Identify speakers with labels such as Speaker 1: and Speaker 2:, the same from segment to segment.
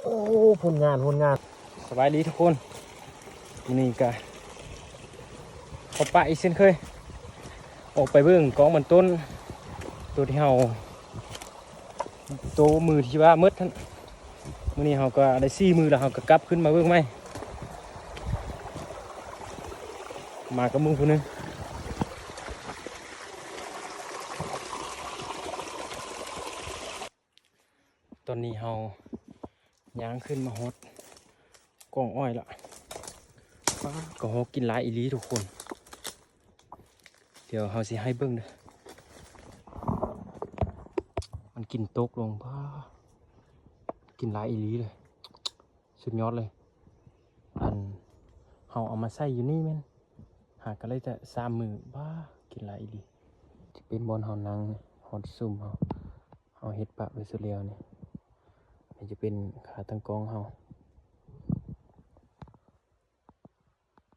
Speaker 1: โอ้ผลงานสบายดีทุกคนนี่ก็เขาปะอีกเช่นเคยออกไปเบิ่งกองมันต้นตัวที่เฮาตัวมือที่ว่ามืดท่านมื้อนี้เฮาก็ได้4มือแล้วเฮาก็กลับขึ้นมาเบิ่งใหม่มากับมึงผู้นึงตอนนี้เฮาย่างขึ้นมาฮอดกองอ้อยละก็ฮอกกินหลายอีหลีทุกคนเดี๋ยวเฮาสิให้เบิ่งเด้อมันกินตกลงกินหลายอีหลีเลยสุดยอดเลยเฮาเอามาใส่อยู่นี่แม่นหากก็เลยจะ3มือกินหลายอีหลีจะเป็นบอลเฮานั่งฮอดซุ่มเฮาเฮ็ดปะไว้สุดแล้วนี่มันจะเป็นขาตั้งกองเฮา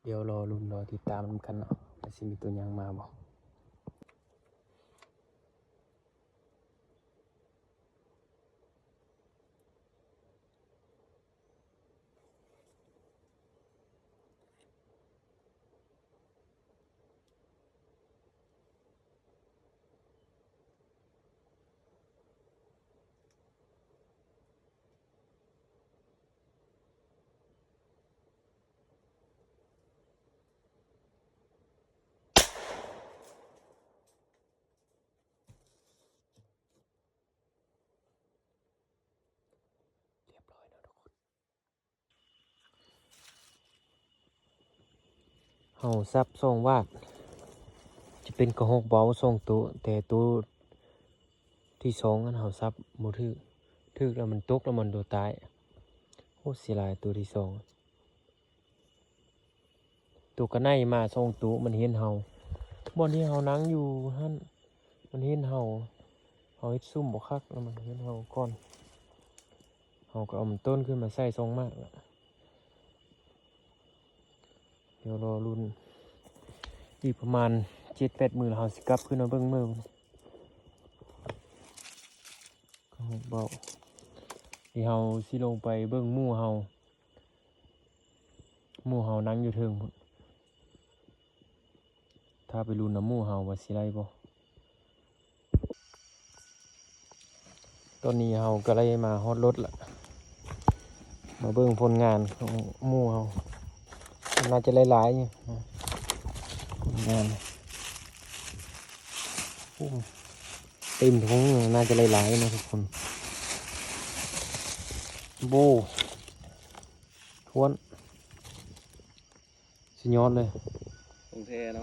Speaker 1: เดี๋ยวรอติดตามนำกันเนาะว่าสิมีตัวหยังมาบ่เรียบร้อยแล้วทุกคนเฮาซับส่งวาดจะเป็นกระหกเบาส่งตัวแต่ตัวที่2อันเฮาซับบ่ถึกแล้วมันตกแล้วมันโดนตายโอ้เสียดายตัวที่2ตัวกระไนมาส่งตัวมันเห็นเฮาบ่อนที่เฮานั่งอยู่หั่นมันเห็นเฮาเฮ็ดซุ่มบ่คักแล้วมันเห็นเฮาก่อนเฮาก็เอามันต้นขึ้นมาใส่ทรงมากแล้วเดี๋ยวรอรุ่นอีกประมาณ 7-8 มื้อแล้วเฮาสิกลับขึ้นมาเบิ่งมื้อก็เบาที่เฮาสิลงไปเบิ่งหมู่เฮานั่งอยู่เทิงพุ่นถ้าไปลุ้นน้ำหมู่เฮาว่าสิไล่บ่ตอนนี้เฮาก็เลยมาฮอดรถละมาเบิ่งผลงานของหมู่เฮาน่าจะหลายๆอยู่ผลงานเต็มถุงน่าจะหลายๆนะทุกคนโบทวนสุดยอดเลย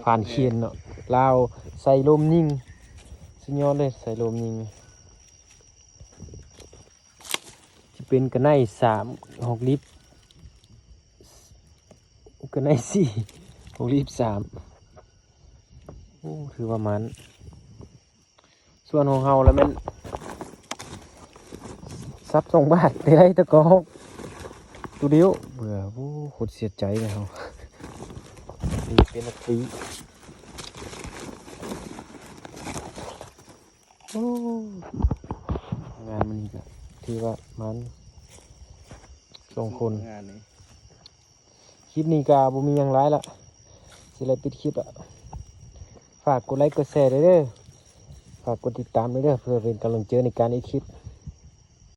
Speaker 1: ผ่านเคียนเนาะลาวใส่ลมยิงสุดยอดเลยใส่ลมยิงจะเป็นกระไน6 ลิตรกระไน6 ลิตรโอ้ถือว่ามันส่วนของเฮาแล้วมันซับ2 บาทได้ตะกอกตัวเดียวเบื่อโอ้โคตรเสียใจเลยเฮานี่เป็นนาทีงานมันนี่ก็ที่ว่ามันส่งคนคลิปนี้ก็บ่มีหยังหลายละสิเลยปิดคลิปอ่ะฝากกดไลค์กดแชร์ด้วยเด้อฝากกดติดตามด้วยเด้อเพื่อเป็นกำลังใจในการอีกคลิป